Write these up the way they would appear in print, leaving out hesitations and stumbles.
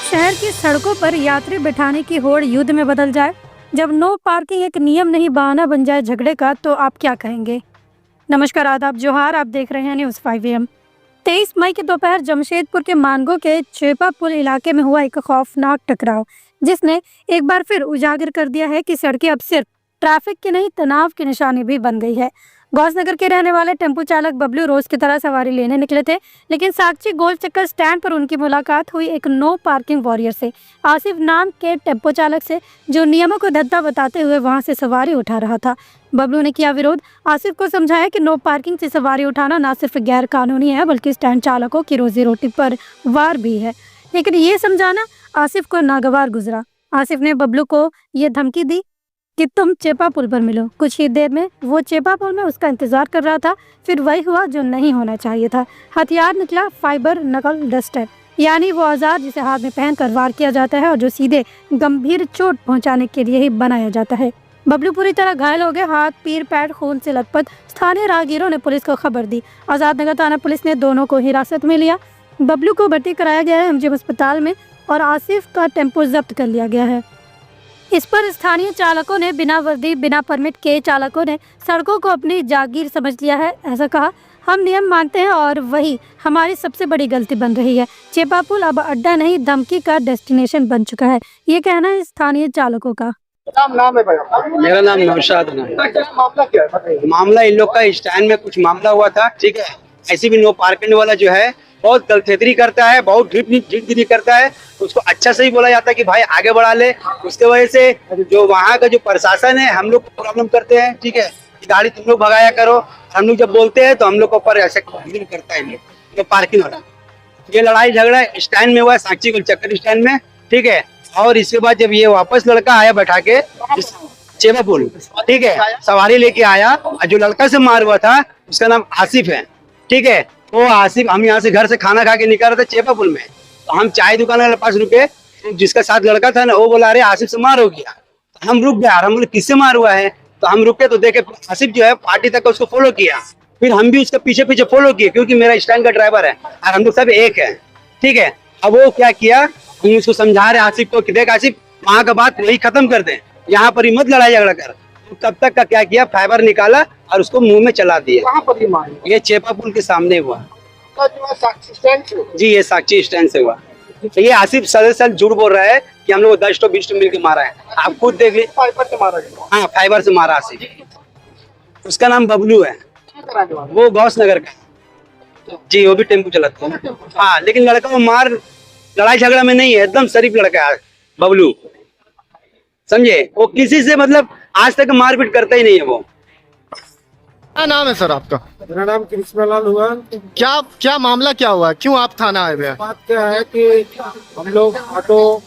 शहर की सड़कों पर यात्री बिठाने की होड़ युद्ध में बदल जाए, जब नो पार्किंग एक नियम नहीं बहाना बन जाए झगड़े का, तो आप क्या कहेंगे? नमस्कार, आदाब, जोहार। आप देख रहे हैं न्यूज़ 5 AM। 23 मई की दोपहर जमशेदपुर के मानगो के चेपा पुल इलाके में हुआ एक खौफनाक टकराव, जिसने एक बार फिर उजागर कर दिया है कि सड़कें अब सिर्फ ट्रैफिक की नहीं, तनाव की निशानी भी बन गई है। गौसनगर के रहने वाले टेम्पो चालक बबलू रोज की तरह सवारी लेने निकले थे, लेकिन साक्षी गोल चक्कर स्टैंड पर उनकी मुलाकात हुई एक नो पार्किंग वॉरियर से, आसिफ नाम के टेम्पो चालक से, जो नियमों को धद्दा बताते हुए वहां से सवारी उठा रहा था। बबलू ने किया विरोध, आसिफ को समझाया कि नो पार्किंग से सवारी उठाना न सिर्फ गैर कानूनी है, बल्कि स्टैंड चालकों की रोजी रोटी पर वार भी है। लेकिन ये समझाना आसिफ को नागवार गुजरा। आसिफ ने बबलू को ये धमकी दी कि तुम चेपा पुल पर मिलो। कुछ ही देर में वो चेपा पुल में उसका इंतजार कर रहा था। फिर वही हुआ जो नहीं होना चाहिए था। हथियार निकला फाइबर नकल डस्टर, यानी वो औजार जिसे हाथ में पहनकर वार किया जाता है और जो सीधे गंभीर चोट पहुंचाने के लिए ही बनाया जाता है। बबलू पूरी तरह घायल हो गए, हाथ पैर पैर खून से लथपथ। स्थानीय राहगीरों ने पुलिस को खबर दी। आजाद नगर थाना पुलिस ने दोनों को हिरासत में लिया। बबलू को भर्ती कराया गया है एमजीएम अस्पताल में और आसिफ का टेम्पो जब्त कर लिया गया है। इस पर स्थानीय चालकों ने बिना वर्दी, बिना परमिट के चालकों ने सड़कों को अपनी जागीर समझ लिया है। ऐसा कहा, हम नियम मानते हैं और वही हमारी सबसे बड़ी गलती बन रही है। चेपा पुल अब अड्डा नहीं, धमकी का डेस्टिनेशन बन चुका है। ये कहना है स्थानीय चालकों का। नाम है भाई? मेरा नाम नौशाद है। मामला क्या है बताइए। मामला इन लोग का स्टैंड में कुछ मामला हुआ था, ठीक है। ऐसे भी नो पार्किंग वाला जो है बहुत गलथेतरी करता है, बहुत ढीठगिरी करता है। उसको अच्छा से ही बोला जाता है कि भाई आगे बढ़ा ले। उसके वजह से जो वहाँ का जो प्रशासन है, हम लोग को प्रॉब्लम करते हैं, ठीक है। गाड़ी तुम लोग भगाया करो, हम लोग जब बोलते हैं तो हम लोग को ऊपर ऐसे करता है ये पार्किंग वाला। ये लड़ाई झगड़ा स्टैंड में हुआ है, साक्षी गोल चक्कर स्टैंड में, ठीक है। और इसके बाद जब ये वापस लड़का आया बैठा के चेपा पुल, ठीक है, सवारी लेके आया, जो लड़का से मार हुआ था उसका नाम आसिफ है, ठीक है। वो आसिफ, हम यहाँ से घर से खाना खा के निकल रहे थे चेपा पुल में, तो हम चाय दुकान वाले पास रुके, तो जिसका साथ लड़का था ना, वो बोला अरे आसिफ से मार हो गया। तो हम रुक गया, हम बोले किससे मार हुआ है, तो हम रुके तो देखे आसिफ जो है पार्टी तक उसको फॉलो किया। फिर हम भी उसके पीछे पीछे फॉलो किए, क्योंकि मेरा स्टैंड का ड्राइवर है और हम लोग सब एक है, ठीक है। अब वो क्या किया, हम उसको समझा रहे आसिफ को कि देख आसिफ, वहाँ का बात वही खत्म कर दे, यहाँ पर ही मत लड़ाई झगड़ा कर। तो तब तक का क्या किया, फाइबर निकाला और उसको मुंह में चला दिया। कहाँ पर ये मार? ये चेपा पुल के सामने हुआ साक्षी स्टैंड से? जी, ये साक्षी स्टैंड से हुआ। तो ये आसिफ सदस्य झूठ बोल रहा है कि हम लोग 10 तो 20 मिल के मारा है। आप खुद देख लीजिए। फाइबर से मारा गया? हाँ, फाइबर से मारा आसिफ। उसका नाम बबलू है, वो गौस नगर का जी, वो भी टेम्पो चलाता है। हाँ, लेकिन लड़का वो मार लड़ाई झगड़ा में नहीं है, एकदम शरीफ लड़का है बबलू, समझे। वो किसी से मतलब आज तक मारपीट करता ही नहीं है वो। क्या नाम है सर आपका? मेरा नाम कृष्णलाल हुआ। क्या मामला क्या हुआ, क्यों आप थाना आए हुए हैं? बात क्या है कि हम लोग ऑटो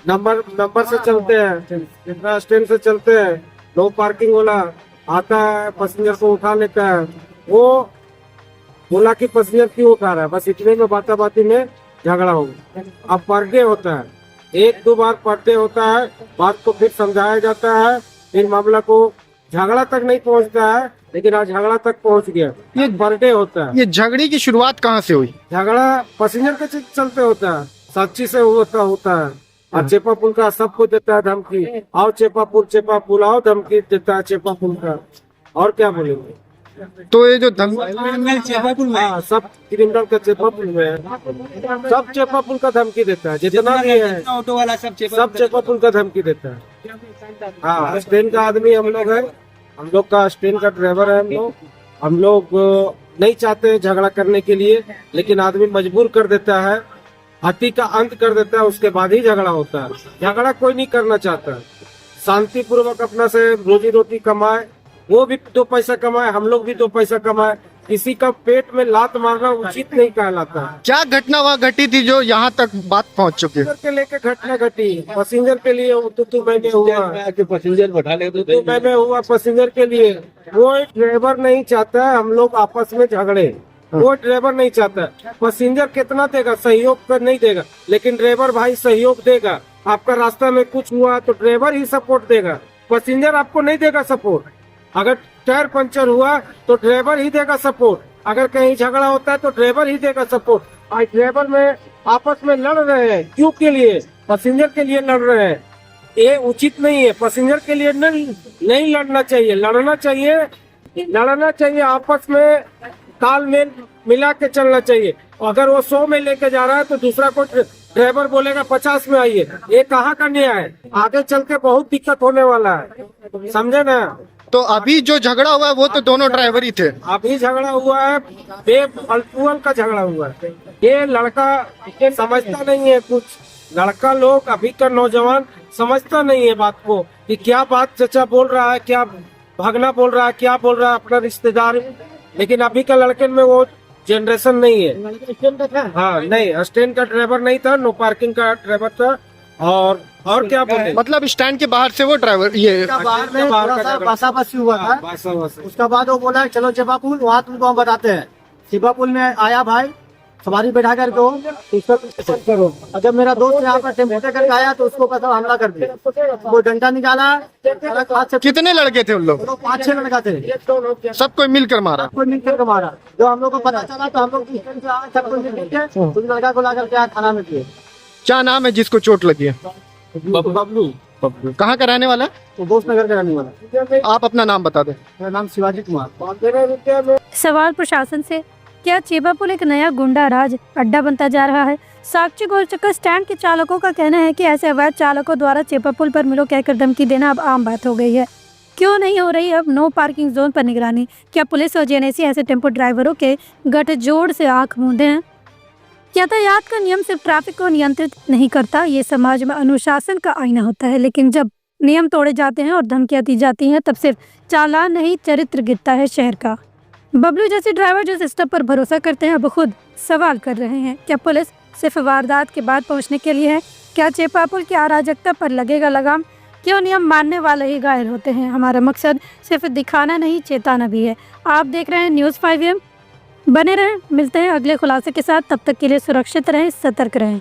नंबर से चलते हैं, जितना स्टैंड से चलते हैं, नो पार्किंग वाला आता है, पैसेंजर को उठा लेता है। वो बोला कि पैसेंजर क्यों उठा रहा है, बस इतने में बाता बाती में झगड़ा हो गया। अब पर डे होता है, 1-2 बार पर डे होता है, बात को फिर समझाया जाता है, फिर मामला को झगड़ा तक नहीं पहुंचता है, लेकिन आज झगड़ा तक पहुंच गया। ये बर्थडे होता है। ये झगड़े की शुरुआत कहाँ से हुई? झगड़ा पैसेंजर के चलते होता है, साक्षी से होता है। और चेपा पुल का सबको देता है धमकी, आओ चेपा पुल आओ, धमकी देता है चेपा पुल का। और क्या बोलेंगे? तो ये जो चेपा पुल में सब क्रिमिनल का चेपा पुल में है, सब चेपा पुल का धमकी देता है, जितना भी है ऑटो वाला सब चेपा पुल का धमकी देता है। हाँ, स्टैंड का आदमी हम लोग है, हम लोग का स्टैंड का ड्राइवर है। हम लोग नहीं चाहते झगड़ा करने के लिए, लेकिन आदमी मजबूर कर देता है, हत्या का अंत कर देता है, उसके बाद ही झगड़ा होता है। झगड़ा कोई नहीं करना चाहता, शांति पूर्वक अपना से रोजी रोटी कमाए, वो भी 2 पैसा कमाए, हम लोग भी 2 पैसा कमाए। किसी का पेट में लात मारना उचित नहीं कहलाता। क्या घटना वहाँ घटी थी जो यहाँ तक बात पहुँच चुकी है? के लेके घटना घटी, पैसेंजर के लिए तू मैंने हुआ, पैसेंजर बैठा ले तू मैंने हुआ पैसेंजर के लिए। वो ड्राइवर नहीं चाहता है हम लोग आपस में झगड़े, वो ड्राइवर नहीं चाहता। पैसेंजर कितना देगा, सहयोग कर नहीं देगा, लेकिन ड्राइवर भाई सहयोग देगा। आपका रास्ता में कुछ हुआ तो ड्राइवर ही सपोर्ट देगा, पैसेंजर आपको नहीं देगा सपोर्ट। अगर टायर पंचर हुआ तो ड्राइवर ही देगा सपोर्ट, अगर कहीं झगड़ा होता है तो ड्राइवर ही देगा सपोर्ट। आज ड्राइवर में आपस में लड़ रहे हैं, क्यों के लिए? पैसेंजर के लिए लड़ रहे हैं। ये उचित नहीं है, पैसेंजर के लिए नहीं लड़ना चाहिए। लड़ना चाहिए आपस में, तालमेल मिला के चलना चाहिए। अगर वो 100 में लेके जा रहा है तो दूसरा को ड्राइवर बोलेगा 50 में आइए, ये कहाँ का न्याय है? आगे चल के बहुत दिक्कत होने वाला है, समझे ना? तो अभी जो झगड़ा हुआ है वो तो दोनों ड्राइवर ही थे। अभी झगड़ा हुआ है, बेफालतूअल का झगड़ा हुआ है। ये लड़का समझता नहीं है कुछ, लड़का लोग अभी का नौजवान समझता नहीं है बात को कि क्या बात चचा बोल रहा है, क्या भागना बोल रहा है, क्या बोल रहा है अपना रिश्तेदार। लेकिन अभी का लड़के में वो जनरेशन नहीं है। हाँ नहीं, स्टैंड का ड्राइवर नहीं था, नो पार्किंग का ड्राइवर था। और क्या बोले, मतलब स्टैंड के बाहर से वो ड्राइवर ये बाहर में थोड़ा सा बासाबासी हुआ था। उसके बाद वो बोला चलो चिपापुल, वहाँ तुमको हम बताते हैं। चिपापुल में आया भाई, सवारी बैठा करके और जब मेरा दोस्त यहाँ पर टेम्पो करके आया तो उसको पता हमला कर दिया। वो डंडा निकाला, कितने लड़के थे उन लोग? 5-6 लड़का थे, सबको मिलकर मारा। सबको मिलकर मारा। जो हम लोग को पता चला तो हम लोग सबको मिलकर उस लड़का को ला करके थाना में किए। क्या नाम है जिसको चोट लगी है? बबलू। कहाँ का रहने वाला है? तो दोस्त नगर का रहने वाला। आप अपना नाम बता दें। मेरा नाम शिवाजी कुमार। सवाल प्रशासन से, क्या चेपापुल एक नया गुंडा राज अड्डा बनता जा रहा है? साक्षी गोलचक्कर स्टैंड के चालकों का कहना है कि ऐसे अवैध चालकों द्वारा चेपापुल पर मिलो कहकर धमकी देना अब आम बात हो गई है। क्यों नहीं हो रही अब नो पार्किंग जोन पर निगरानी? क्या पुलिस और जेएनएसी ऐसे टेम्पो ड्राइवरों के गठजोड़ से आंख मूंदे हैं? यातायात का नियम सिर्फ ट्रैफिक को नियंत्रित नहीं करता, ये समाज में अनुशासन का आईना होता है। लेकिन जब नियम तोड़े जाते हैं और धमकियां दी जाती हैं तब सिर्फ चालान नहीं, चरित्र गिरता है शहर का। बबलू जैसे ड्राइवर जो सिस्टम पर भरोसा करते हैं अब खुद सवाल कर रहे हैं, क्या पुलिस सिर्फ वारदात के बाद पहुंचने के लिए है? क्या चेपापुल की अराजकता पर लगेगा लगाम? क्यों नियम मानने वाले ही घायल होते हैं? हमारा मकसद सिर्फ दिखाना नहीं, चेताना भी है। आप देख रहे हैं न्यूज़ 5 AM। बने रहें, मिलते हैं अगले खुलासे के साथ। तब तक के लिए सुरक्षित रहें, सतर्क रहें।